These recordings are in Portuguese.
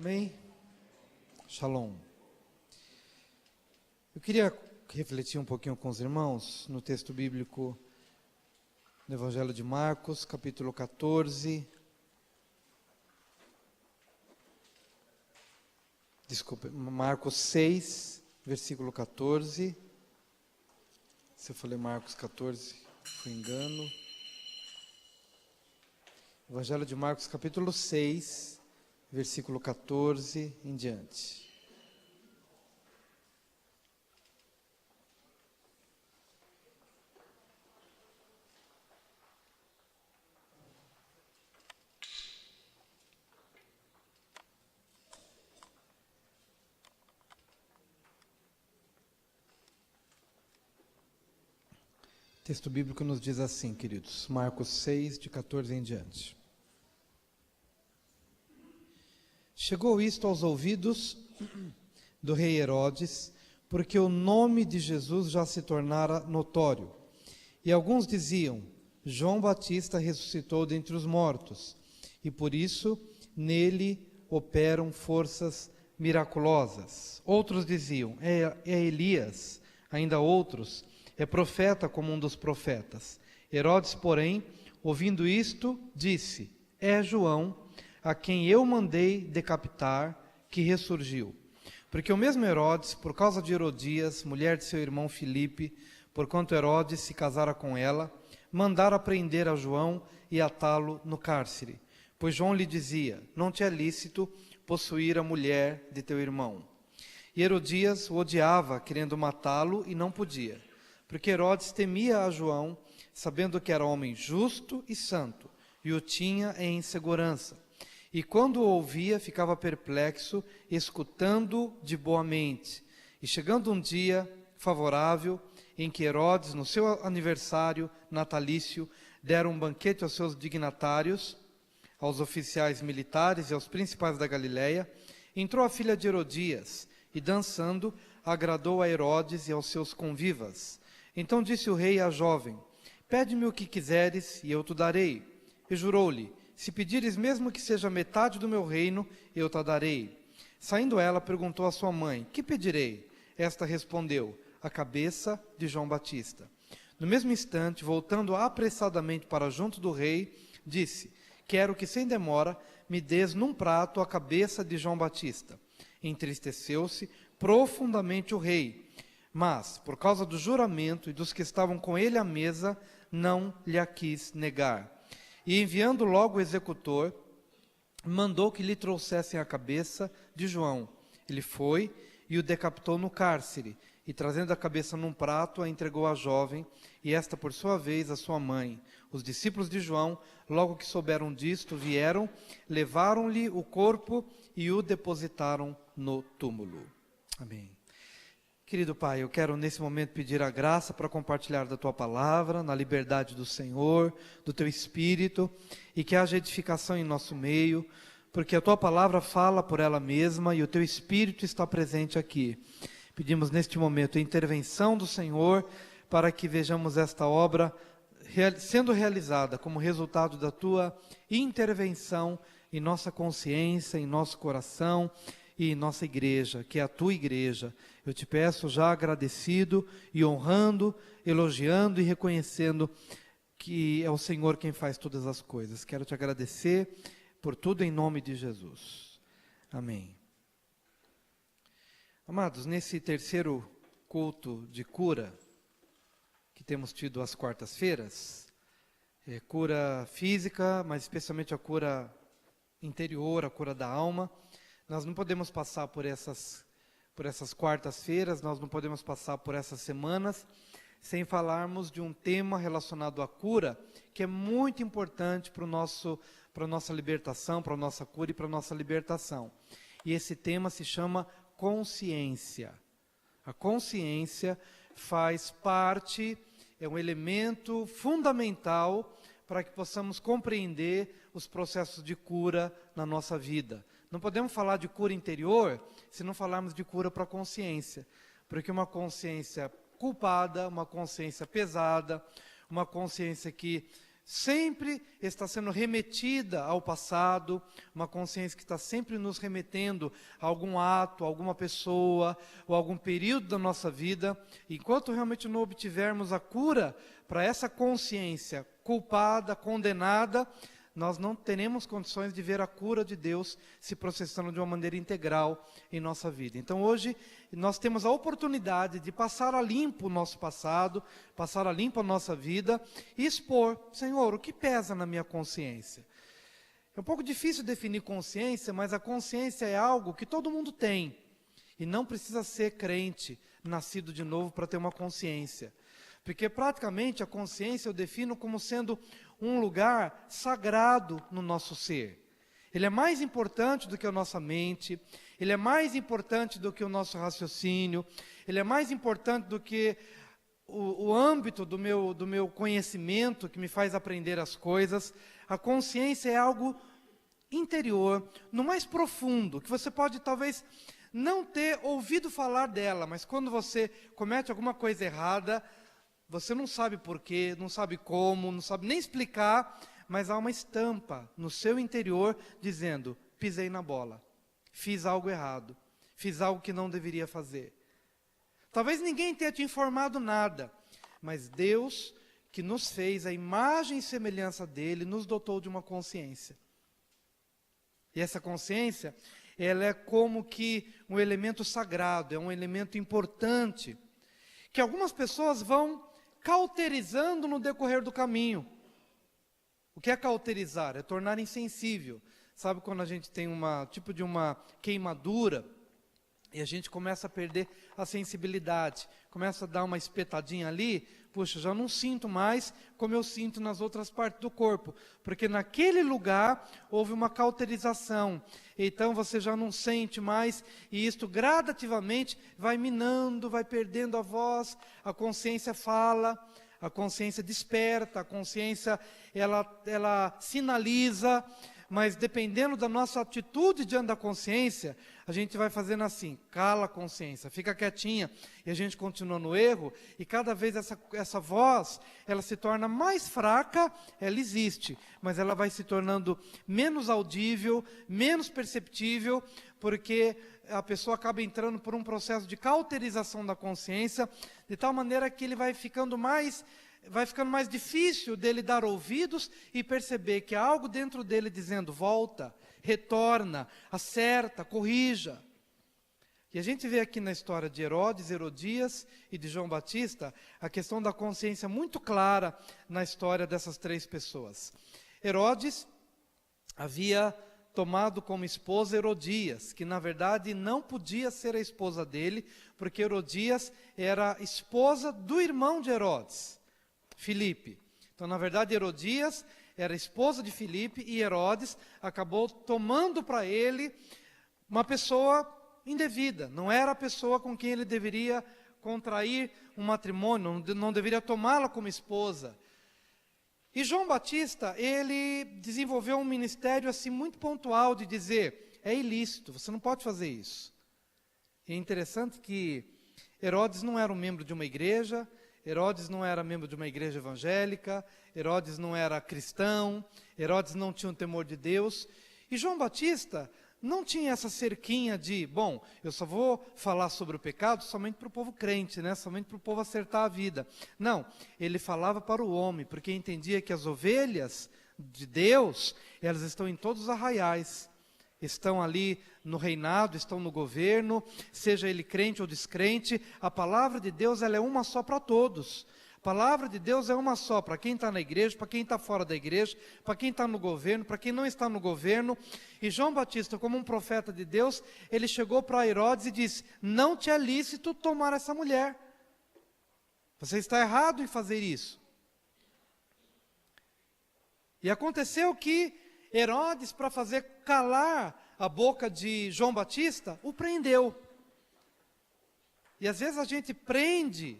Amém? Shalom. Eu queria refletir um pouquinho com os irmãos no texto bíblico no Evangelho de Marcos, capítulo 14. Desculpa, Marcos 6, versículo 14. Se eu falei Marcos 14, foi engano. Evangelho de Marcos, capítulo 6, versículo 14 em diante. O texto bíblico nos diz assim, queridos, Marcos 6, de 14 em diante. Chegou isto aos ouvidos do rei Herodes, porque o nome de Jesus já se tornara notório. E alguns diziam, João Batista ressuscitou dentre os mortos, e por isso nele operam forças miraculosas. Outros diziam, é Elias, ainda outros, é profeta como um dos profetas. Herodes, porém, ouvindo isto, disse, é João, a quem eu mandei decapitar, que ressurgiu. Porque o mesmo Herodes, por causa de Herodias, mulher de seu irmão Filipe, porquanto Herodes se casara com ela, mandara prender a João e atá-lo no cárcere. Pois João lhe dizia, não te é lícito possuir a mulher de teu irmão. E Herodias o odiava, querendo matá-lo, e não podia. Porque Herodes temia a João, sabendo que era homem justo e santo, e o tinha em segurança. E quando o ouvia, ficava perplexo, escutando de boa mente. E chegando um dia favorável, em que Herodes, no seu aniversário natalício, dera um banquete aos seus dignatários, aos oficiais militares e aos principais da Galileia, entrou a filha de Herodias, e dançando, agradou a Herodes e aos seus convivas. Então disse o rei à jovem, pede-me o que quiseres, e eu te darei. E jurou-lhe, se pedires mesmo que seja metade do meu reino, eu te darei. Saindo ela, perguntou à sua mãe, que pedirei? Esta respondeu, a cabeça de João Batista. No mesmo instante, voltando apressadamente para junto do rei, disse, quero que sem demora me des num prato a cabeça de João Batista. Entristeceu-se profundamente o rei, mas, por causa do juramento e dos que estavam com ele à mesa, não lhe a quis negar. E enviando logo o executor, mandou que lhe trouxessem a cabeça de João. Ele foi e o decapitou no cárcere, e trazendo a cabeça num prato, a entregou à jovem, e esta, por sua vez, à sua mãe. Os discípulos de João, logo que souberam disto, vieram, levaram-lhe o corpo e o depositaram no túmulo. Amém. Querido Pai, eu quero nesse momento pedir a graça para compartilhar da Tua palavra, na liberdade do Senhor, do Teu Espírito, e que haja edificação em nosso meio, porque a Tua palavra fala por ela mesma e o Teu Espírito está presente aqui. Pedimos neste momento a intervenção do Senhor para que vejamos esta obra sendo realizada como resultado da Tua intervenção em nossa consciência, em nosso coração, e nossa igreja, que é a tua igreja. Eu te peço já agradecido e honrando, elogiando e reconhecendo que é o Senhor quem faz todas as coisas. Quero te agradecer por tudo em nome de Jesus. Amém. Amados, nesse terceiro culto de cura que temos tido às quartas-feiras, cura física, mas especialmente a cura interior, a cura da alma, nós não podemos passar por essas quartas-feiras, nós não podemos passar por essas semanas, sem falarmos de um tema relacionado à cura, que é muito importante para a nossa libertação, para a nossa cura e para a nossa libertação. E esse tema se chama consciência. A consciência faz parte, é um elemento fundamental para que possamos compreender os processos de cura na nossa vida. Não podemos falar de cura interior se não falarmos de cura para a consciência, porque uma consciência culpada, uma consciência pesada, uma consciência que sempre está sendo remetida ao passado, uma consciência que está sempre nos remetendo a algum ato, a alguma pessoa, ou algum período da nossa vida. Enquanto realmente não obtivermos a cura para essa consciência culpada, condenada, nós não teremos condições de ver a cura de Deus se processando de uma maneira integral em nossa vida. Então hoje nós temos a oportunidade de passar a limpo o nosso passado, passar a limpo a nossa vida e expor: Senhor, o que pesa na minha consciência? É um pouco difícil definir consciência, mas a consciência é algo que todo mundo tem. E não precisa ser crente, nascido de novo, para ter uma consciência. Porque praticamente a consciência eu defino como sendo um lugar sagrado no nosso ser. Ele é mais importante do que a nossa mente, ele é mais importante do que o nosso raciocínio, ele é mais importante do que o âmbito do meu conhecimento que me faz aprender as coisas. A consciência é algo interior, no mais profundo, que você pode talvez não ter ouvido falar dela, mas quando você comete alguma coisa errada, você não sabe porquê, não sabe como, não sabe nem explicar, mas há uma estampa no seu interior dizendo: pisei na bola, fiz algo errado, fiz algo que não deveria fazer. Talvez ninguém tenha te informado nada, mas Deus, que nos fez a imagem e semelhança dele, nos dotou de uma consciência. E essa consciência, ela é como que um elemento sagrado, é um elemento importante, que algumas pessoas vão cauterizando no decorrer do caminho. O que é cauterizar? É tornar insensível. Sabe quando a gente tem tipo de uma queimadura e a gente começa a perder a sensibilidade, começa a dar uma espetadinha ali, puxa, já não sinto mais como eu sinto nas outras partes do corpo, porque naquele lugar houve uma cauterização, então você já não sente mais, e isto gradativamente vai minando, vai perdendo a voz, a consciência fala, a consciência desperta, a consciência ela sinaliza, mas dependendo da nossa atitude diante da consciência, a gente vai fazendo assim: cala a consciência, fica quietinha, e a gente continua no erro, e cada vez essa voz, ela se torna mais fraca, ela existe, mas ela vai se tornando menos audível, menos perceptível, porque a pessoa acaba entrando por um processo de cauterização da consciência, de tal maneira que ele vai ficando mais difícil dele dar ouvidos e perceber que há algo dentro dele dizendo: volta, retorna, acerta, corrija. E a gente vê aqui na história de Herodes, Herodias e de João Batista, a questão da consciência muito clara na história dessas três pessoas. Herodes havia tomado como esposa Herodias, que na verdade não podia ser a esposa dele, porque Herodias era esposa do irmão de Herodes, Filipe. Então, na verdade, Herodias era esposa de Filipe e Herodes acabou tomando para ele uma pessoa indevida. Não era a pessoa com quem ele deveria contrair um matrimônio, não deveria tomá-la como esposa. E João Batista, ele desenvolveu um ministério assim muito pontual de dizer: é ilícito, você não pode fazer isso. E é interessante que Herodes não era um membro de uma igreja, Herodes não era membro de uma igreja evangélica, Herodes não era cristão, Herodes não tinha um temor de Deus. E João Batista não tinha essa cerquinha de: bom, eu só vou falar sobre o pecado somente para o povo crente, né? Somente para o povo acertar a vida. Não, ele falava para o homem, porque entendia que as ovelhas de Deus, elas estão em todos os arraiais. Estão ali no reinado, estão no governo, seja ele crente ou descrente, a palavra de Deus ela é uma só para todos. A palavra de Deus é uma só para quem está na igreja, para quem está fora da igreja, para quem está no governo, para quem não está no governo. E João Batista, como um profeta de Deus, ele chegou para Herodes e disse: não te é lícito tomar essa mulher. Você está errado em fazer isso. E aconteceu que Herodes, para fazer calar a boca de João Batista, o prendeu. E às vezes a gente prende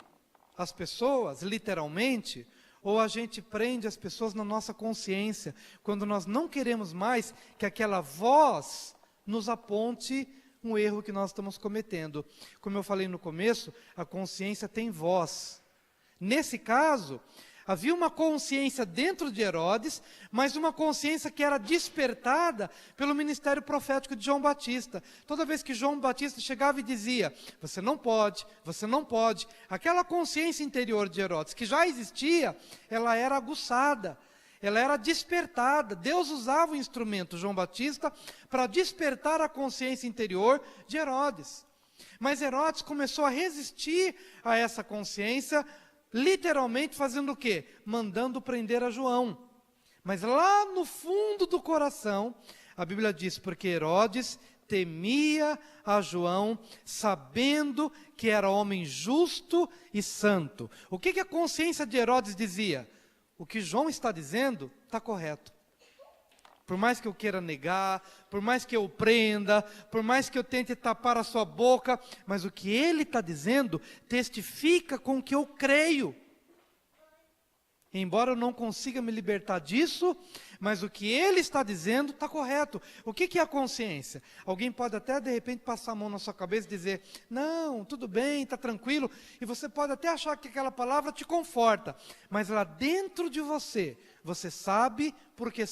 as pessoas, literalmente, ou a gente prende as pessoas na nossa consciência, quando nós não queremos mais que aquela voz nos aponte um erro que nós estamos cometendo. Como eu falei no começo, a consciência tem voz. Nesse caso, Havia uma consciência dentro de Herodes, mas uma consciência que era despertada pelo ministério profético de João Batista. Toda vez que João Batista chegava e dizia, você não pode, aquela consciência interior de Herodes, que já existia, ela era aguçada, ela era despertada. Deus usava o instrumento João Batista para despertar a consciência interior de Herodes. Mas Herodes começou a resistir a essa consciência, literalmente fazendo o quê? Mandando prender a João. Mas lá no fundo do coração, a Bíblia diz, porque Herodes temia a João, sabendo que era homem justo e santo. O que a consciência de Herodes dizia? O que João está dizendo está correto. Por mais que eu queira negar, por mais que eu prenda, por mais que eu tente tapar a sua boca, mas o que ele está dizendo testifica com o que eu creio. Embora eu não consiga me libertar disso, mas o que ele está dizendo está correto. O que é a consciência? Alguém pode até de repente passar a mão na sua cabeça e dizer, não, tudo bem, está tranquilo, e você pode até achar que aquela palavra te conforta, mas lá dentro de você, você sabe, porque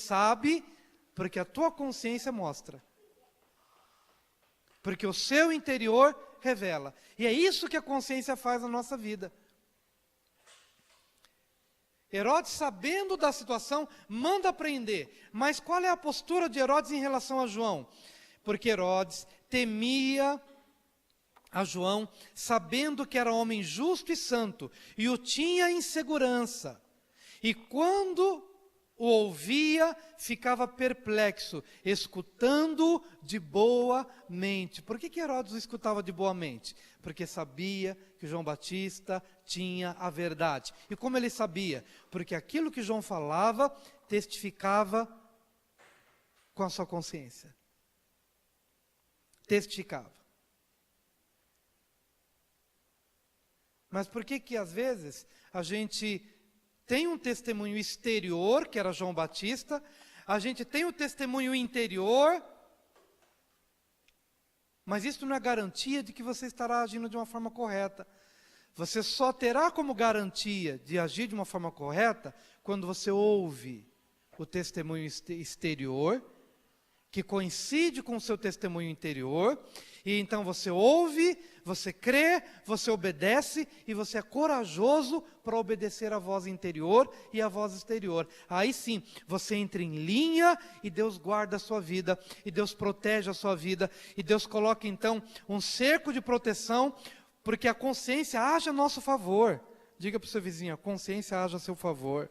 a tua consciência mostra. Porque o seu interior revela. E é isso que a consciência faz na nossa vida. Herodes, sabendo da situação, manda prender. Mas qual é a postura de Herodes em relação a João? Porque Herodes temia a João, sabendo que era homem justo e santo, e o tinha em segurança. E quando o ouvia, ficava perplexo, escutando de boa mente. Por que Herodes o escutava de boa mente? Porque sabia que João Batista tinha a verdade. E como ele sabia? Porque aquilo que João falava, testificava com a sua consciência. Testificava. Mas por que às vezes a gente tem um testemunho exterior, que era João Batista, a gente tem o testemunho interior, mas isso não é garantia de que você estará agindo de uma forma correta. Você só terá como garantia de agir de uma forma correta quando você ouve o testemunho exterior, que coincide com o seu testemunho interior, e então você ouve, você crê, você obedece, e você é corajoso para obedecer a voz interior e a voz exterior. Aí sim, você entra em linha, e Deus guarda a sua vida, e Deus protege a sua vida, e Deus coloca então um cerco de proteção, porque a consciência age a nosso favor. Diga para o seu vizinho, a consciência age a seu favor.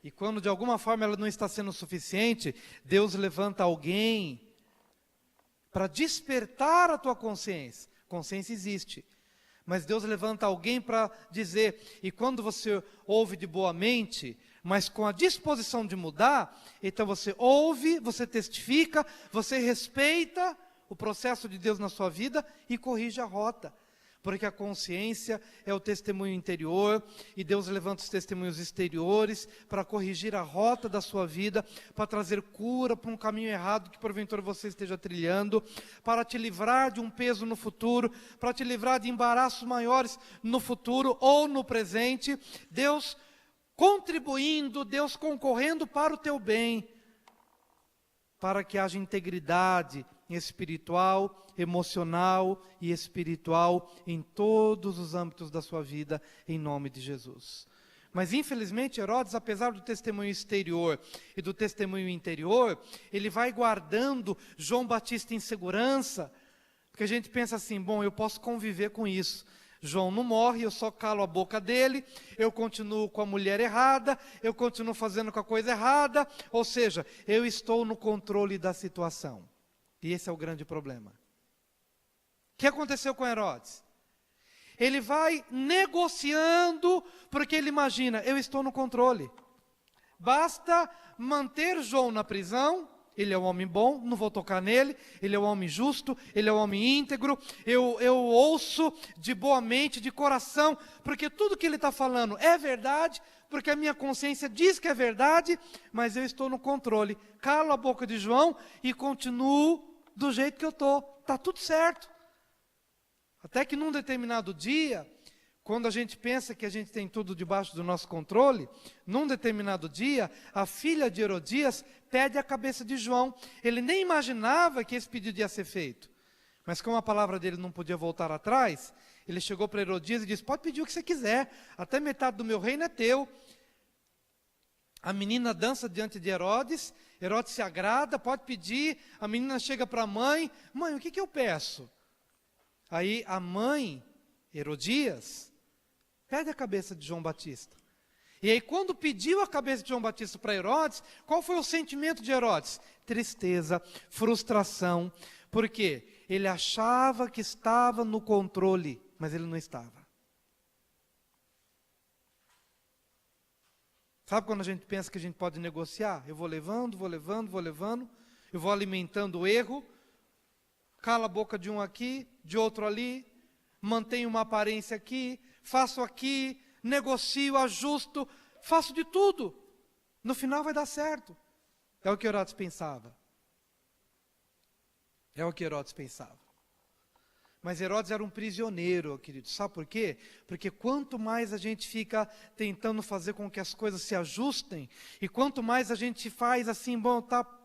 E quando de alguma forma ela não está sendo suficiente, Deus levanta alguém para despertar a tua consciência. Consciência existe, mas Deus levanta alguém para dizer, e quando você ouve de boa mente, mas com a disposição de mudar, então você ouve, você testifica, você respeita o processo de Deus na sua vida e corrige a rota. Porque a consciência é o testemunho interior, e Deus levanta os testemunhos exteriores para corrigir a rota da sua vida, para trazer cura para um caminho errado que porventura você esteja trilhando, para te livrar de um peso no futuro, para te livrar de embaraços maiores no futuro ou no presente. Deus contribuindo, Deus concorrendo para o teu bem, para que haja integridade espiritual, emocional e espiritual em todos os âmbitos da sua vida, em nome de Jesus. Mas infelizmente Herodes, apesar do testemunho exterior e do testemunho interior, ele vai guardando João Batista em segurança, porque a gente pensa assim, bom, eu posso conviver com isso. João não morre, eu só calo a boca dele, eu continuo com a mulher errada, eu continuo fazendo com a coisa errada, ou seja, eu estou no controle da situação. E esse é o grande problema. O que aconteceu com Herodes? Ele vai negociando, porque ele imagina, eu estou no controle. Basta manter João na prisão, ele é um homem bom, não vou tocar nele, ele é um homem justo, ele é um homem íntegro, eu ouço de boa mente, de coração, porque tudo que ele está falando é verdade, porque a minha consciência diz que é verdade, mas eu estou no controle. Calo a boca de João e continuo do jeito que eu estou, está tudo certo. Até que num determinado dia, quando a gente pensa que a gente tem tudo debaixo do nosso controle, num determinado dia, a filha de Herodias pede a cabeça de João. Ele nem imaginava que esse pedido ia ser feito. Mas como a palavra dele não podia voltar atrás, ele chegou para Herodias e disse: pode pedir o que você quiser, até metade do meu reino é teu. A menina dança diante de Herodes, Herodes se agrada, pode pedir. A menina chega para a mãe: mãe, o que eu peço? Aí a mãe, Herodias, pede a cabeça de João Batista. E aí quando pediu a cabeça de João Batista para Herodes, qual foi o sentimento de Herodes? Tristeza, frustração. Por quê? Ele achava que estava no controle, mas ele não estava. Sabe quando a gente pensa que a gente pode negociar? Eu vou levando, eu vou alimentando o erro, cala a boca de um aqui, de outro ali, mantenho uma aparência aqui, faço aqui, negocio, ajusto, faço de tudo. No final vai dar certo. É o que Herodes pensava. É o que Herodes pensava. Mas Herodes era um prisioneiro, querido. Sabe por quê? Porque quanto mais a gente fica tentando fazer com que as coisas se ajustem, e quanto mais a gente faz assim, bom, tapa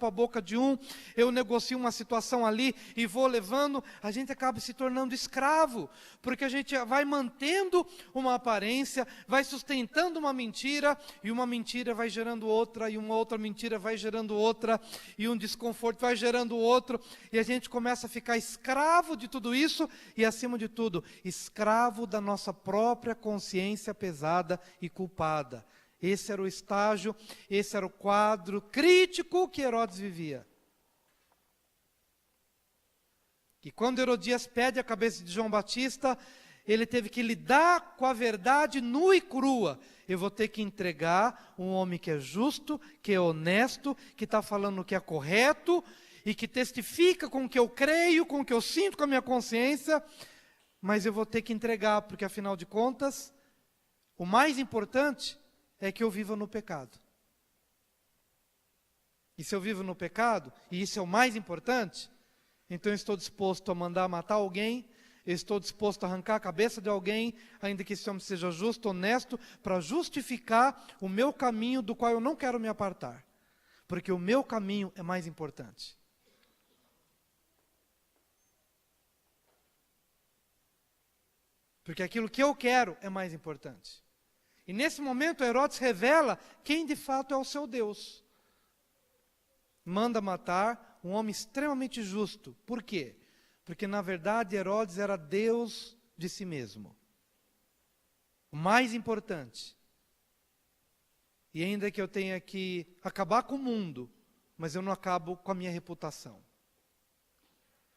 a boca de um, eu negocio uma situação ali e vou levando, a gente acaba se tornando escravo, porque a gente vai mantendo uma aparência, vai sustentando uma mentira, e uma mentira vai gerando outra, e uma outra mentira vai gerando outra, e um desconforto vai gerando outro, e a gente começa a ficar escravo de tudo isso, e acima de tudo, escravo da nossa própria consciência pesada e culpada. Esse era o estágio, esse era o quadro crítico que Herodes vivia. E quando Herodias pede a cabeça de João Batista, ele teve que lidar com a verdade nua e crua. Eu vou ter que entregar um homem que é justo, que é honesto, que está falando o que é correto, e que testifica com o que eu creio, com o que eu sinto com a minha consciência, mas eu vou ter que entregar, porque afinal de contas, o mais importante é que eu viva no pecado. E se eu vivo no pecado, e isso é o mais importante, então eu estou disposto a mandar matar alguém, eu estou disposto a arrancar a cabeça de alguém, ainda que esse homem seja justo, honesto, para justificar o meu caminho do qual eu não quero me apartar. Porque o meu caminho é mais importante. Porque aquilo que eu quero é mais importante. E nesse momento Herodes revela quem de fato é o seu Deus. Manda matar um homem extremamente justo. Por quê? Porque na verdade Herodes era Deus de si mesmo. O mais importante. E ainda que eu tenha que acabar com o mundo, mas eu não acabo com a minha reputação.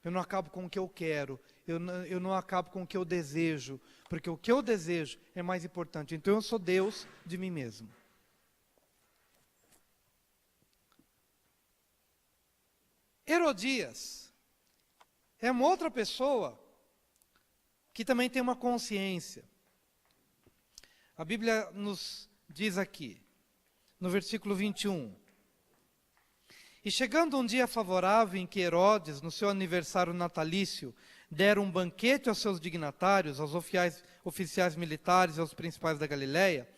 Eu não acabo com o que eu quero, eu não acabo com o que eu desejo, porque o que eu desejo é mais importante. Então eu sou Deus de mim mesmo. Herodias é uma outra pessoa que também tem uma consciência. A Bíblia nos diz aqui, no versículo 21... E chegando um dia favorável em que Herodes, no seu aniversário natalício, dera um banquete aos seus dignatários, aos oficiais militares e aos principais da Galiléia,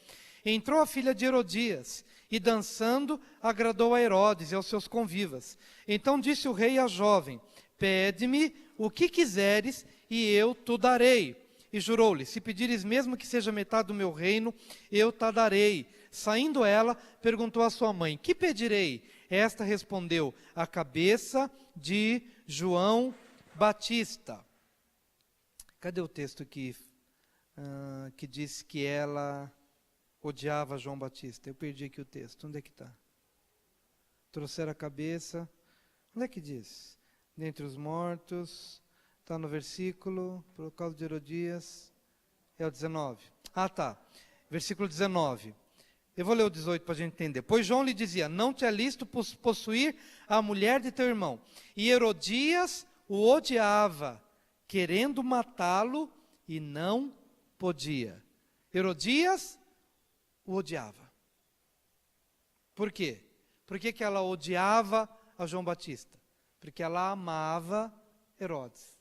entrou a filha de Herodias, e dançando, agradou a Herodes e aos seus convivas. Então disse o rei à jovem: pede-me o que quiseres, e eu te darei. E jurou-lhe: se pedires mesmo que seja metade do meu reino, eu te darei. Saindo ela, perguntou à sua mãe: que pedirei? Esta respondeu: a cabeça de João Batista. Cadê o texto aqui que diz que ela odiava João Batista? Eu perdi aqui o texto. Onde é que está? Trouxeram a cabeça. Onde é que diz? Dentre os mortos. Está no versículo, por causa de Herodias. É o 19. Ah, tá. Versículo 19. Eu vou ler o 18 para a gente entender. Pois João lhe dizia: não te é lícito possuir a mulher de teu irmão. E Herodias o odiava, querendo matá-lo, e não podia. Herodias o odiava. Por quê? Por que ela odiava a João Batista? Porque ela amava Herodes.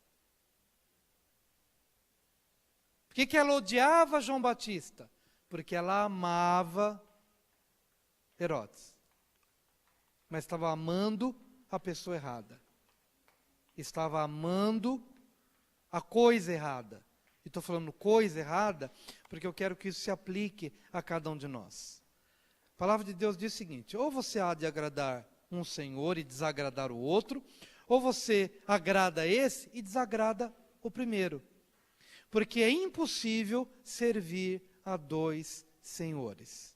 que ela odiava João Batista? Porque ela amava Herodes. Mas estava amando a pessoa errada. Estava amando a coisa errada. E estou falando coisa errada, porque eu quero que isso se aplique a cada um de nós. A palavra de Deus diz o seguinte: ou você há de agradar um Senhor e desagradar o outro, ou você agrada esse e desagrada o primeiro. Porque é impossível servir a dois senhores.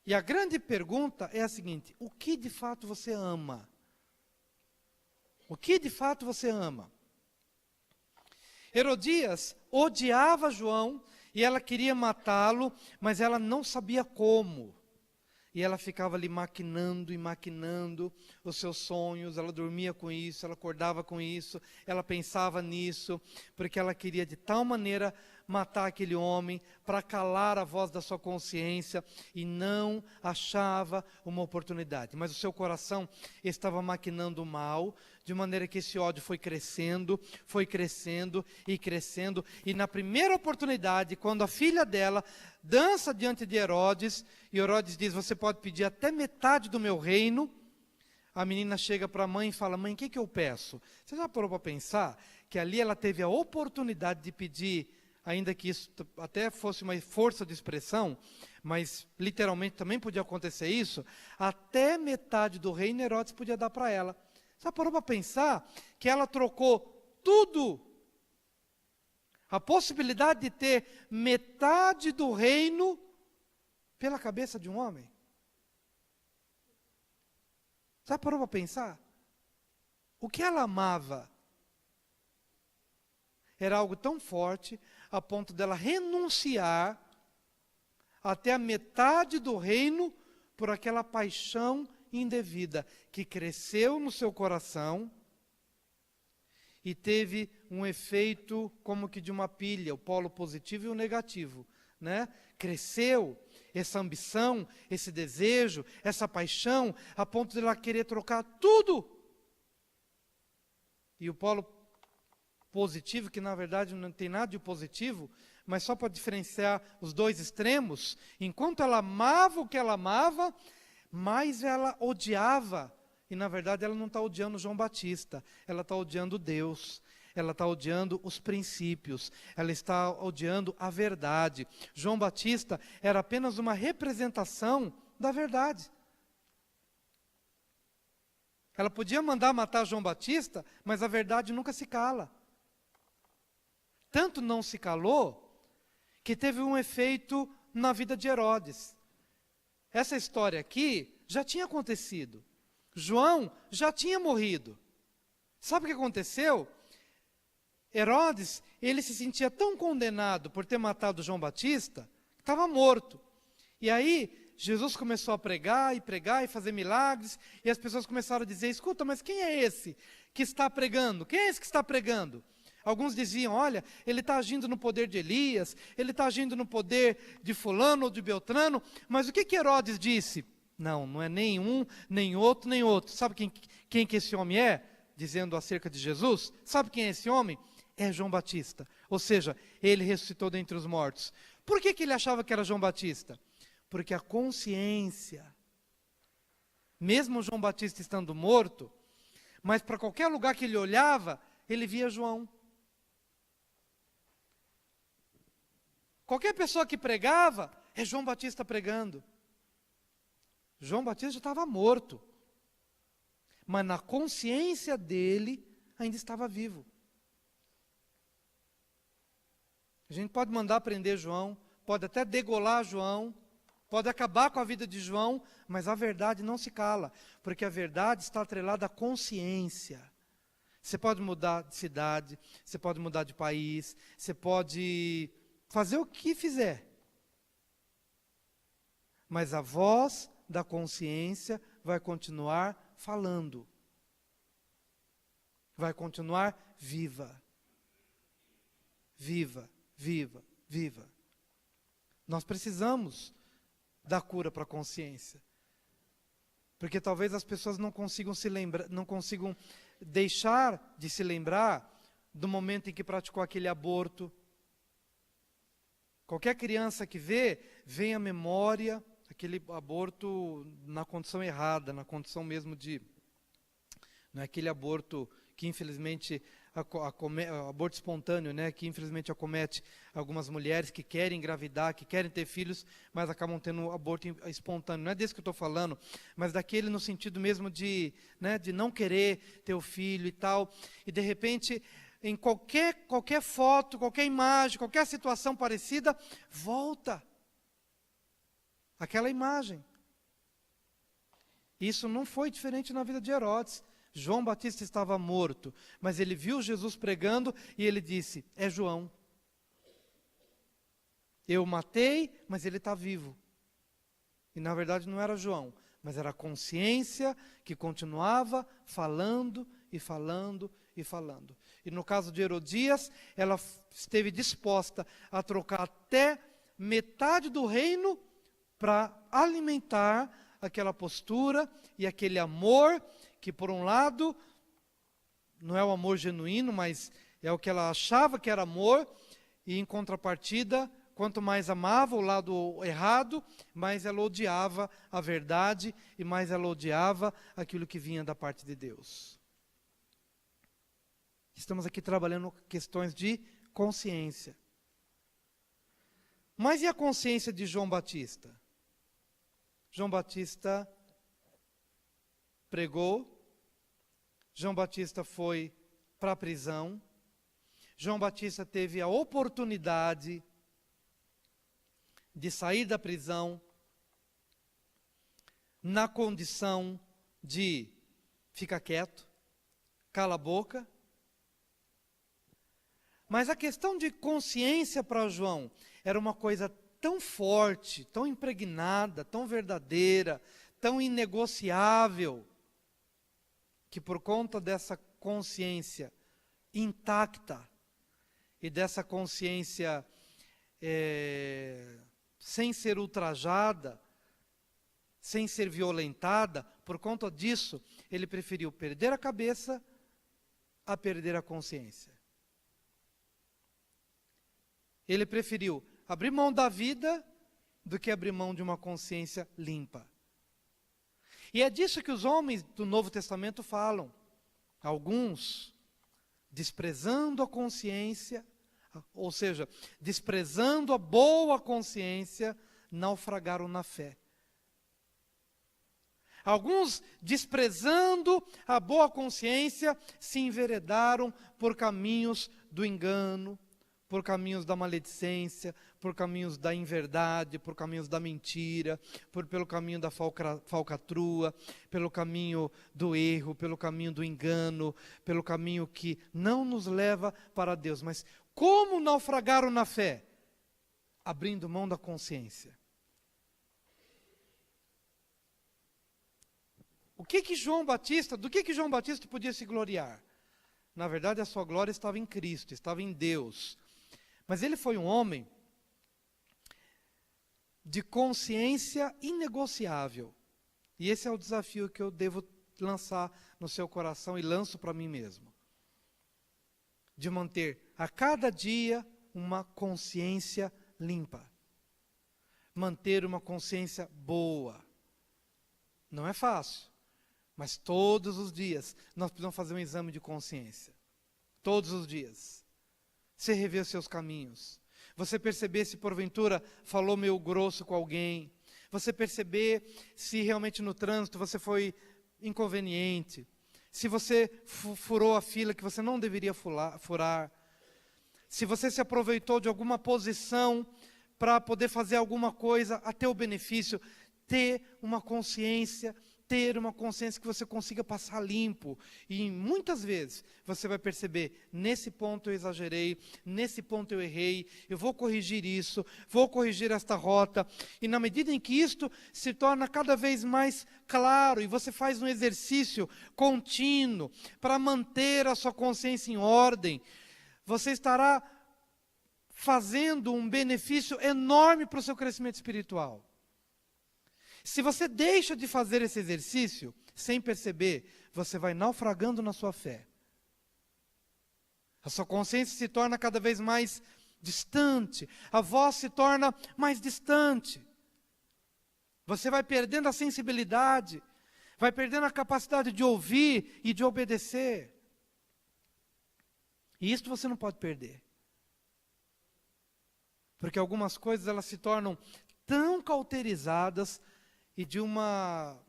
E a grande pergunta é a seguinte: o que de fato você ama? O que de fato você ama? Herodias odiava João e ela queria matá-lo, mas ela não sabia como. E ela ficava ali maquinando e maquinando os seus sonhos, ela dormia com isso, ela acordava com isso, ela pensava nisso, porque ela queria de tal maneira matar aquele homem, para calar a voz da sua consciência, e não achava uma oportunidade. Mas o seu coração estava maquinando o mal, de maneira que esse ódio foi crescendo e crescendo, e na primeira oportunidade, quando a filha dela dança diante de Herodes, e Herodes diz: você pode pedir até metade do meu reino, a menina chega para a mãe e fala: mãe, o que eu peço? Você já parou para pensar que ali ela teve a oportunidade de pedir, ainda que isso até fosse uma força de expressão, mas literalmente também podia acontecer isso, até metade do reino Herodes podia dar para ela. Você já parou para pensar que ela trocou tudo? A possibilidade de ter metade do reino pela cabeça de um homem? Já parou para pensar? O que ela amava era algo tão forte, a ponto dela renunciar até a metade do reino por aquela paixão indevida que cresceu no seu coração e teve um efeito como que de uma pilha, o polo positivo e o negativo, né? Cresceu essa ambição, esse desejo, essa paixão, a ponto de ela querer trocar tudo. E o polo positivo, que na verdade não tem nada de positivo, mas só para diferenciar os dois extremos, enquanto ela amava o que ela amava, mais ela odiava. E na verdade ela não está odiando João Batista, ela está odiando Deus, ela está odiando os princípios, ela está odiando a verdade. João Batista era apenas uma representação da verdade. Ela podia mandar matar João Batista, mas a verdade nunca se cala. Tanto não se calou, que teve um efeito na vida de Herodes. Essa história aqui já tinha acontecido. João já tinha morrido. Sabe o que aconteceu? Herodes, ele se sentia tão condenado por ter matado João Batista, que estava morto. E aí, Jesus começou a pregar e fazer milagres, e as pessoas começaram a dizer: escuta, mas quem é esse que está pregando? Quem é esse que está pregando? Alguns diziam: olha, ele está agindo no poder de Elias, ele está agindo no poder de fulano ou de Beltrano. Mas o que Herodes disse? Não é nem um, nem outro, nem outro. Sabe quem que esse homem é? Dizendo acerca de Jesus. Sabe quem é esse homem? É João Batista. Ou seja, ele ressuscitou dentre os mortos. Por que ele achava que era João Batista? Porque a consciência, mesmo João Batista estando morto, mas para qualquer lugar que ele olhava, ele via João. Qualquer pessoa que pregava, é João Batista pregando. João Batista já estava morto, mas na consciência dele ainda estava vivo. A gente pode mandar prender João, pode até degolar João, pode acabar com a vida de João, mas a verdade não se cala, porque a verdade está atrelada à consciência. Você pode mudar de cidade, você pode mudar de país, você pode fazer o que fizer, mas a voz da consciência vai continuar falando, vai continuar viva, viva, viva, viva. Nós precisamos da cura para a consciência, porque talvez as pessoas não consigam se lembrar, não consigam deixar de se lembrar do momento em que praticou aquele aborto, Qualquer criança que vem à memória aquele aborto na condição errada, na condição mesmo de... Não é aquele aborto que infelizmente, aborto espontâneo, né, que infelizmente acomete algumas mulheres que querem engravidar, que querem ter filhos, mas acabam tendo aborto espontâneo. Não é desse que eu estou falando, mas daquele no sentido mesmo de, né, de não querer ter o filho e tal. E de repente, em qualquer foto, qualquer imagem, qualquer situação parecida, volta aquela imagem. Isso não foi diferente na vida de Herodes. João Batista estava morto, mas ele viu Jesus pregando e ele disse, é João. Eu matei, mas ele está vivo. E na verdade não era João, mas era a consciência que continuava falando e falando e falando. E no caso de Herodias, ela esteve disposta a trocar até metade do reino para alimentar aquela postura e aquele amor que por um lado não é o amor genuíno, mas é o que ela achava que era amor, e em contrapartida, quanto mais amava o lado errado, mais ela odiava a verdade e mais ela odiava aquilo que vinha da parte de Deus. Estamos aqui trabalhando questões de consciência. Mas e a consciência de João Batista? João Batista pregou, João Batista foi para a prisão, João Batista teve a oportunidade de sair da prisão na condição de ficar quieto, cala a boca. Mas a questão de consciência para João era uma coisa tão forte, tão impregnada, tão verdadeira, tão inegociável, que por conta dessa consciência intacta e dessa consciência sem ser ultrajada, sem ser violentada, por conta disso, ele preferiu perder a cabeça a perder a consciência. Ele preferiu abrir mão da vida do que abrir mão de uma consciência limpa. E é disso que os homens do Novo Testamento falam. Alguns, desprezando a consciência, ou seja, desprezando a boa consciência, naufragaram na fé. Alguns, desprezando a boa consciência, se enveredaram por caminhos do engano, por caminhos da maledicência, por caminhos da inverdade, por caminhos da mentira, pelo caminho da falcatrua, pelo caminho do erro, pelo caminho do engano, pelo caminho que não nos leva para Deus. Mas como naufragaram na fé? Abrindo mão da consciência. Do que João Batista podia se gloriar? Na verdade, a sua glória estava em Cristo, estava em Deus. Mas ele foi um homem de consciência inegociável. E esse é o desafio que eu devo lançar no seu coração e lanço para mim mesmo. De manter a cada dia uma consciência limpa. Manter uma consciência boa. Não é fácil, mas todos os dias nós precisamos fazer um exame de consciência. Todos os dias. Você rever os seus caminhos. Você perceber se porventura falou meio grosso com alguém. Você perceber se realmente no trânsito você foi inconveniente. Se você furou a fila que você não deveria furar. Se você se aproveitou de alguma posição para poder fazer alguma coisa a teu benefício. Ter uma consciência que você consiga passar limpo. E muitas vezes você vai perceber, nesse ponto eu exagerei, nesse ponto eu errei, eu vou corrigir isso, vou corrigir esta rota. E na medida em que isto se torna cada vez mais claro, e você faz um exercício contínuo para manter a sua consciência em ordem, você estará fazendo um benefício enorme para o seu crescimento espiritual. Se você deixa de fazer esse exercício, sem perceber, você vai naufragando na sua fé. A sua consciência se torna cada vez mais distante, a voz se torna mais distante. Você vai perdendo a sensibilidade, vai perdendo a capacidade de ouvir e de obedecer. E isso você não pode perder. Porque algumas coisas elas se tornam tão cauterizadas e de uma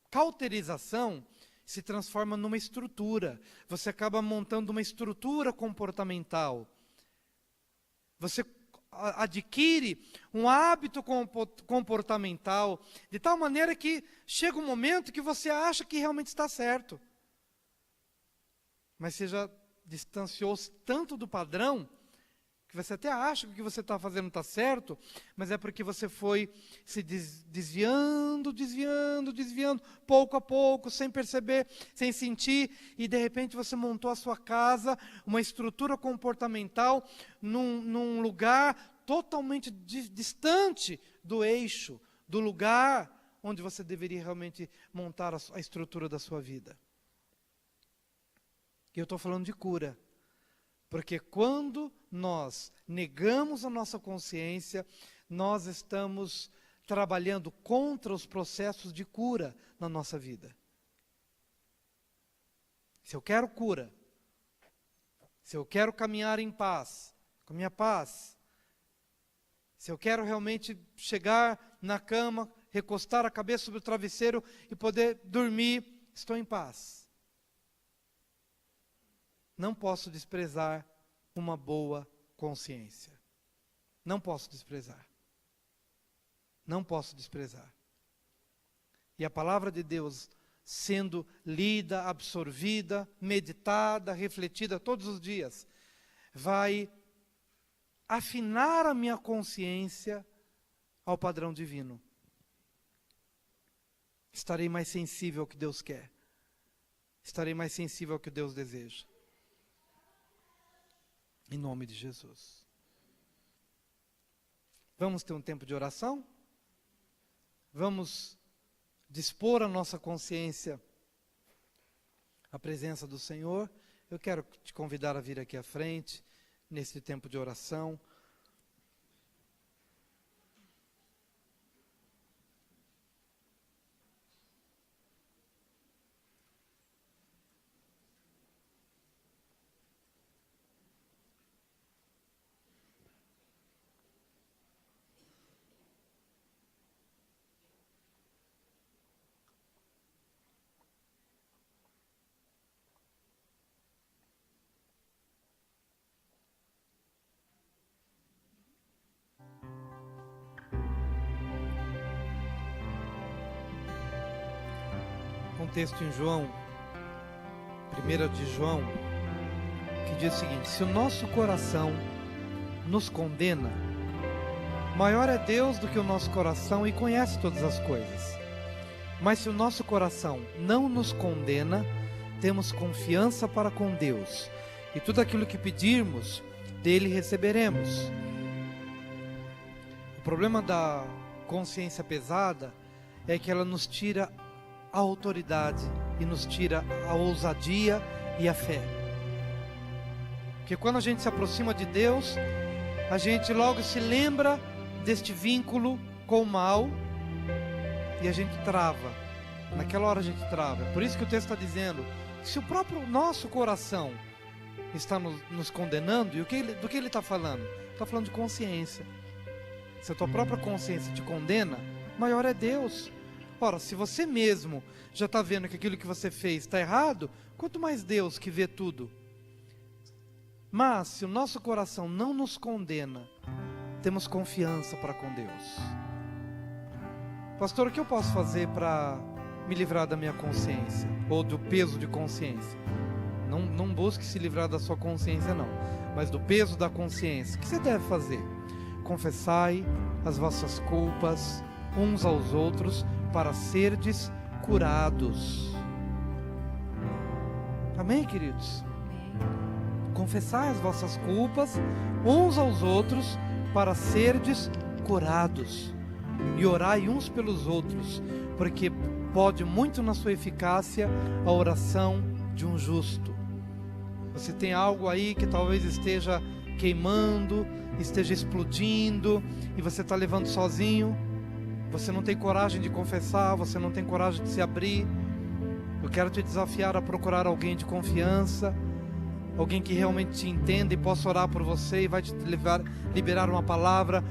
cauterização se transforma numa estrutura. Você acaba montando uma estrutura comportamental. Você adquire um hábito comportamental de tal maneira que chega um momento que você acha que realmente está certo. Mas você já distanciou-se tanto do padrão que você até acha que o que você está fazendo está certo, mas é porque você foi se desviando, pouco a pouco, sem perceber, sem sentir, e de repente você montou a sua casa, uma estrutura comportamental, num lugar totalmente distante do eixo, do lugar onde você deveria realmente montar a estrutura da sua vida. E eu estou falando de cura. Porque quando nós negamos a nossa consciência, nós estamos trabalhando contra os processos de cura na nossa vida. Se eu quero cura, se eu quero caminhar em paz, com a minha paz, se eu quero realmente chegar na cama, recostar a cabeça sobre o travesseiro e poder dormir, estou em paz. Não posso desprezar uma boa consciência. Não posso desprezar. Não posso desprezar. E a palavra de Deus, sendo lida, absorvida, meditada, refletida todos os dias, vai afinar a minha consciência ao padrão divino. Estarei mais sensível ao que Deus quer. Estarei mais sensível ao que Deus deseja. Em nome de Jesus. Vamos ter um tempo de oração? Vamos dispor a nossa consciência à presença do Senhor. Eu quero te convidar a vir aqui à frente, nesse tempo de oração. Um texto em João, 1 de João, que diz o seguinte: se o nosso coração nos condena, maior é Deus do que o nosso coração e conhece todas as coisas. Mas se o nosso coração não nos condena, temos confiança para com Deus, e tudo aquilo que pedirmos, dele receberemos. O problema da consciência pesada é que ela nos tira a autoridade e nos tira a ousadia e a fé. Porque quando a gente se aproxima de Deus, a gente logo se lembra deste vínculo com o mal e a gente trava. Naquela hora a gente trava. Por isso que o texto está dizendo que se o próprio nosso coração está nos condenando, e do que ele está falando? Está falando de consciência. Se a tua própria consciência te condena, maior é Deus. Ora, se você mesmo já está vendo que aquilo que você fez está errado, quanto mais Deus que vê tudo. Mas, se o nosso coração não nos condena, temos confiança para com Deus. Pastor, o que eu posso fazer para me livrar da minha consciência? Ou do peso de consciência? Não busque se livrar da sua consciência, não. Mas do peso da consciência. O que você deve fazer? Confessai as vossas culpas uns aos outros, para serdes curados. Amém, queridos? Amém. Confessai as vossas culpas uns aos outros, para serdes curados. E orai uns pelos outros, porque pode muito na sua eficácia a oração de um justo. Você tem algo aí que talvez esteja queimando, esteja explodindo, e você está levando sozinho, você não tem coragem de confessar, você não tem coragem de se abrir. Eu quero te desafiar a procurar alguém de confiança, alguém que realmente te entenda e possa orar por você e vai te liberar uma palavra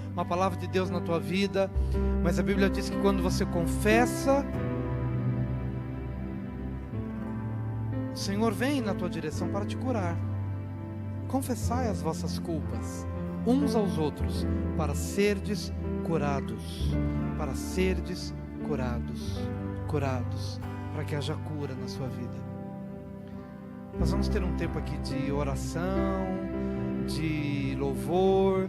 de Deus na tua vida. Mas a Bíblia diz que quando você confessa, o Senhor vem na tua direção para te curar. Confessai as vossas culpas uns aos outros, para serdes curados, para serdes curados, para que haja cura na sua vida. Nós vamos ter um tempo aqui de oração, de louvor,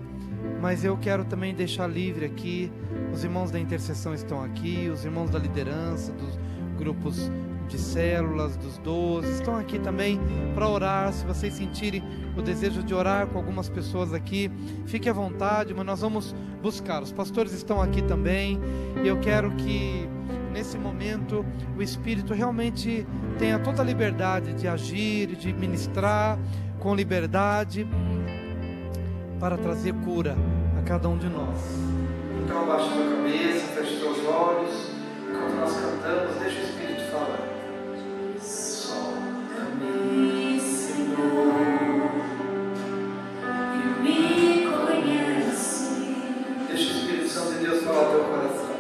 mas eu quero também deixar livre aqui, os irmãos da intercessão estão aqui, os irmãos da liderança, dos grupos de células, dos 12, estão aqui também para orar. Se vocês sentirem o desejo de orar com algumas pessoas aqui, fique à vontade, mas nós vamos buscar. Os pastores estão aqui também, e eu quero que nesse momento o Espírito realmente tenha toda a liberdade de agir, de ministrar com liberdade, para trazer cura a cada um de nós. Então abaixa a sua cabeça, feche seus olhos, enquanto nós cantamos, deixa o Espírito falar. Solta-me, Senhor, e me conhece. Deixa o Espírito Santo de Deus falar ao teu coração.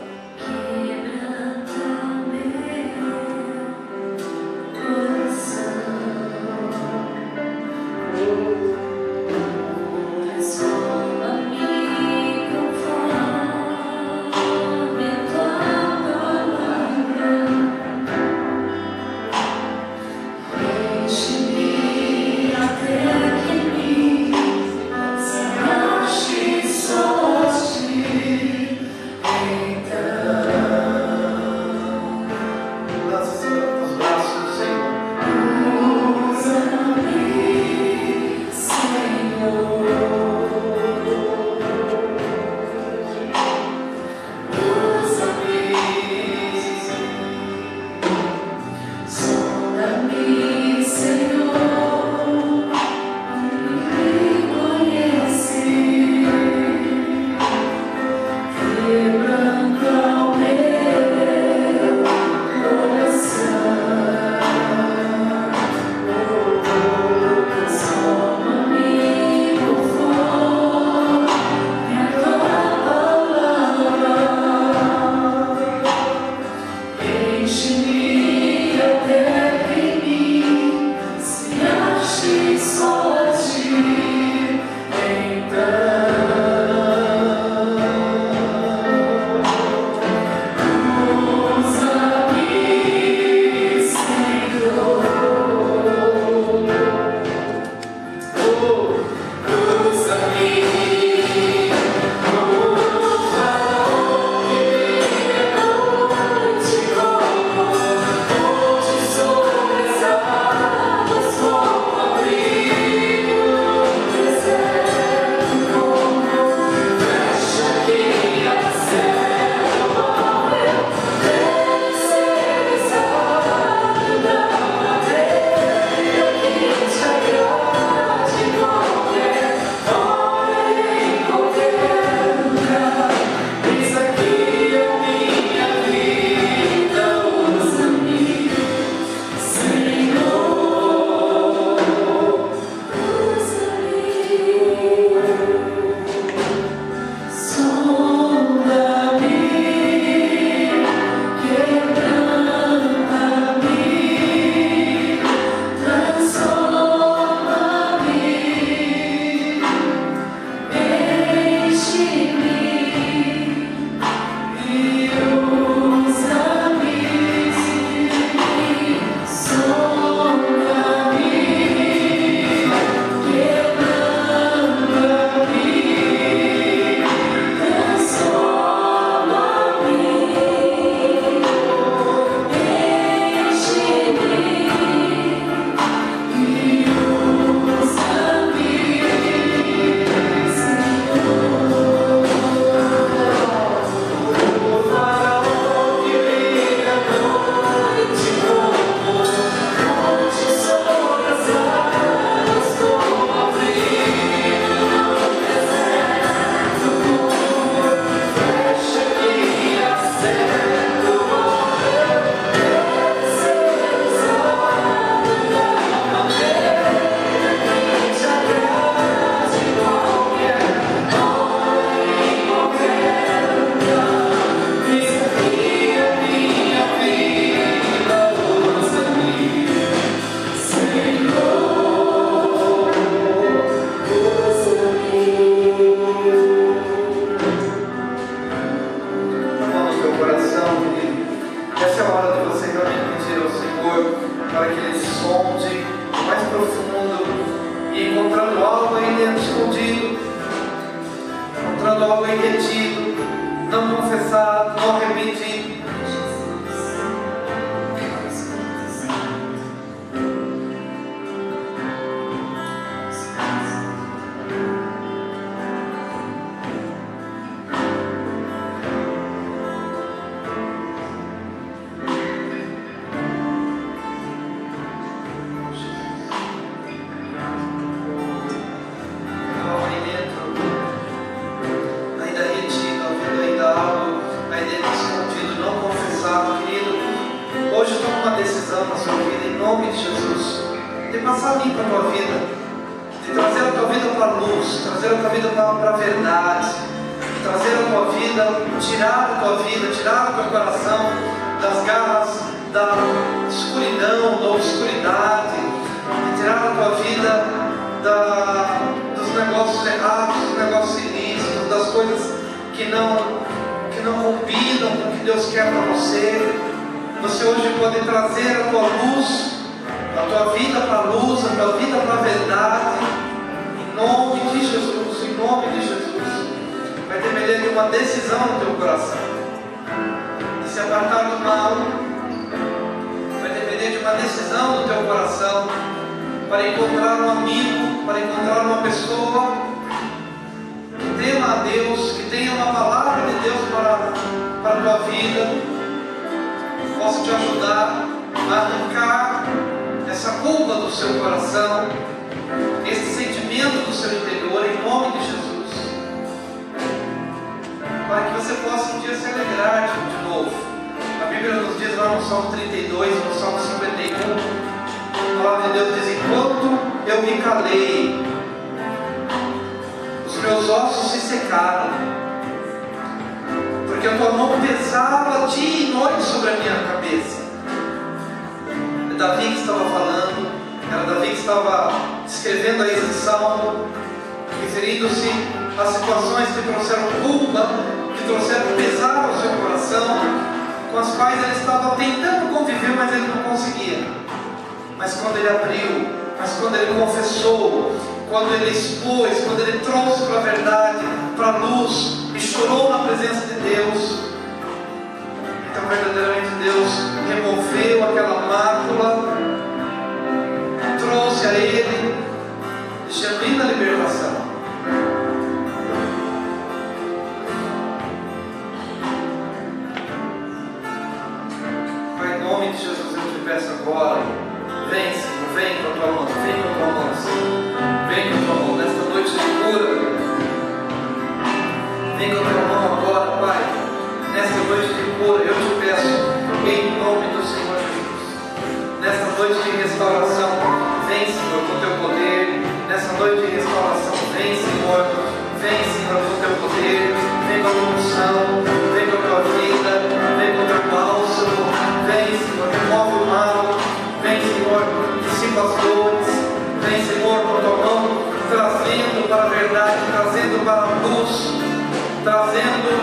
Transforma-me conforme a tua Senhor, para que Ele sonde o mais profundo e encontrando algo aí dentro escondido, encontrando algo aí retido, não confessado, não arrependido. Na sua vida, em nome de Jesus, de passar limpo a tua vida, de trazer a tua vida para a luz, trazer a tua vida para a verdade, trazer a tua vida, tirar a tua vida, tirar o teu coração das garras da escuridão, da obscuridade, de tirar a tua vida dos negócios errados, dos negócios ilícitos, das coisas que não combinam com o que Deus quer para você. Você hoje pode trazer a tua luz, a tua vida para a luz, a tua vida para a verdade, em nome de Jesus, em nome de Jesus. Vai depender de uma decisão no teu coração, de se apartar do mal. Vai depender de uma decisão no teu coração, para encontrar um amigo, para encontrar uma pessoa que tema a Deus, que tenha uma palavra de Deus para a tua vida, possa te ajudar a arrancar essa culpa do seu coração, esse sentimento do seu interior, em nome de Jesus, para que você possa um dia se alegrar de novo. A Bíblia nos diz lá no Salmo 32, no Salmo 51, a palavra de Deus diz: enquanto eu me calei, os meus ossos se secaram, porque a tua mão pesava dia e noite sobre a minha cabeça. É Davi que estava falando, era Davi que estava escrevendo aí esse salmo, referindo-se às situações que trouxeram culpa, que trouxeram pesar ao seu coração, com as quais ele estava tentando conviver, mas ele não conseguia. Mas quando ele abriu, mas quando ele confessou, quando ele expôs, quando ele trouxe para a verdade, para a luz, e chorou na presença de Deus, então verdadeiramente Deus removeu aquela mácula, trouxe a ele genuína libertação. Pai, em nome de Jesus eu te peço agora, vem Senhor, vem com a tua mão, vem com a tua mão, Senhor, vem com a tua mão nesta noite de cura. Vem com a tua mão agora, Pai, nesta noite de cura, eu te peço, em nome do Senhor Jesus, nesta noite de restauração, vem Senhor com o teu poder, nessa noite de restauração, vem Senhor com o teu poder, vem com a tua unção, vem com a tua vida, vem com o teu bálsamo, vem Senhor, remove o mal, vem Senhor, dissipa as dores, vem Senhor com a tua mão, trazendo para a verdade, trazendo para a luz, trazendo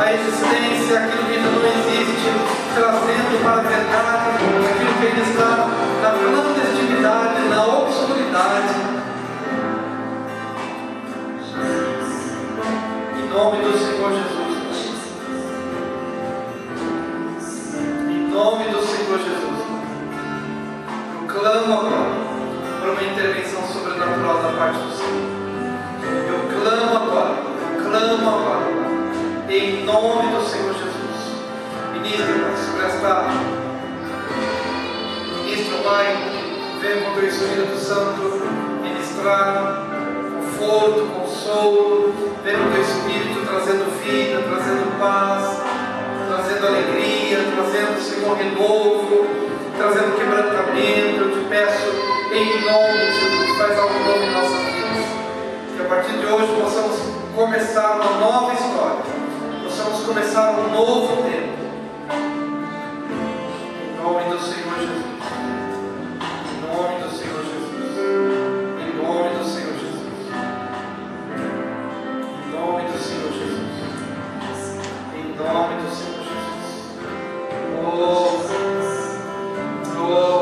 a existência aquilo que ainda não existe, trazendo para a verdade aquilo que ainda está na clandestinidade, na obscuridade. Em nome do Senhor Jesus, em nome do Senhor Jesus, eu clamo agora por uma intervenção sobrenatural da parte do Senhor. Eu clamo agora, em nome do Senhor Jesus. Ministra sobre esta, Pai, venha com o teu Espírito Santo ministrar conforto, consolo, venha com o teu Espírito trazendo vida, trazendo paz, trazendo alegria, trazendo, Senhor, renovo, trazendo quebrantamento. Eu te peço, em nome de Jesus, faz algo novo em nossas vidas, que a partir de hoje possamos começar uma nova história, possamos começar um novo tempo, em nome do Senhor Jesus, em nome do Senhor Jesus, em nome do Senhor Jesus, em nome do Senhor Jesus, em nome do Senhor Jesus. Oh,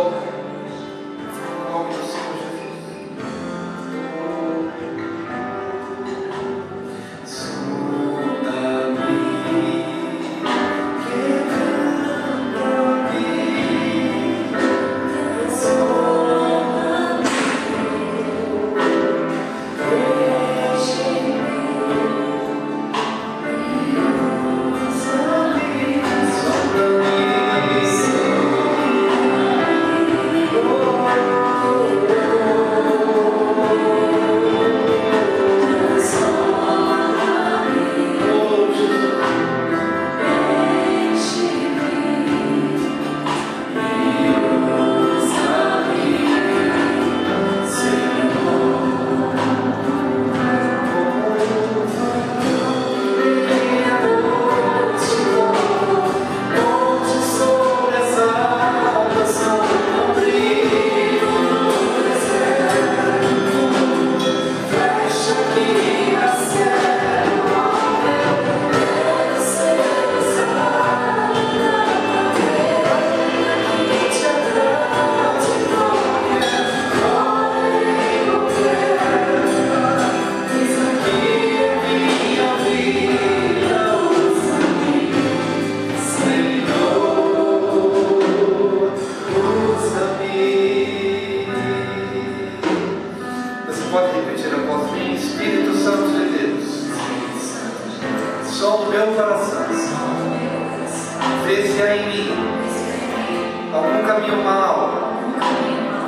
caminho mau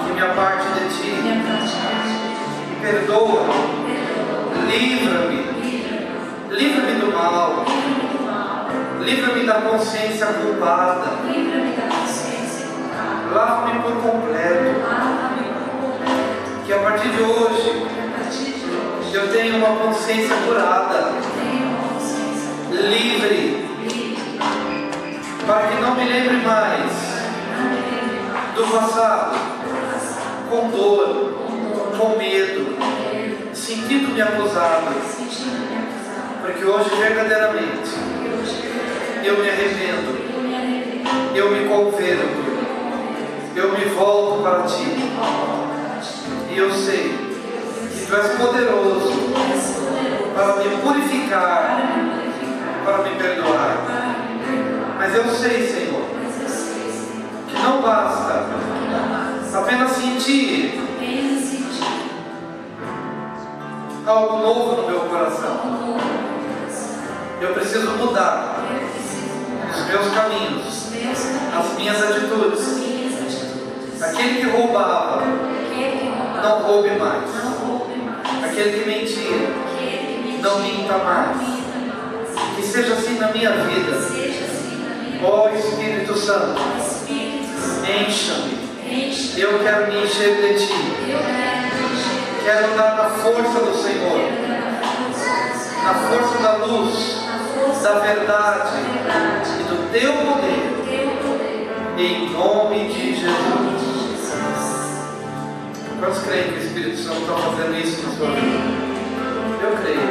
que me aparte de ti. Perdoa, livra-me do mal, livra-me da consciência culpada, lava-me por completo, que a partir de hoje eu tenha uma consciência curada, livre, para que não me lembre mais do passado, com dor, com medo, sentindo-me acusado, porque hoje verdadeiramente eu me arrependo, eu me converto, eu me volto para ti, e eu sei que tu és poderoso para me purificar, para me perdoar. Mas eu sei, Senhor, que não basta apenas sentir algo novo no meu coração. Eu preciso mudar os meus caminhos, as minhas atitudes. Aquele que roubava, não roube mais. Aquele que mentia, não minta mais. Que seja assim na minha vida. Ó Espírito Santo, encha-me. Eu quero me encher de ti. Quero andar na força do Senhor, na força da luz, da verdade e do teu poder, em nome de Jesus. Quantos creem que o Espírito Santo está fazendo isso na sua vida? Eu creio.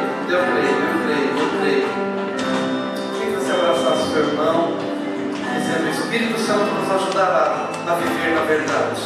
Quem você abraçar seu irmão, dizendo: o Espírito Santo nos ajudará a viver na verdade.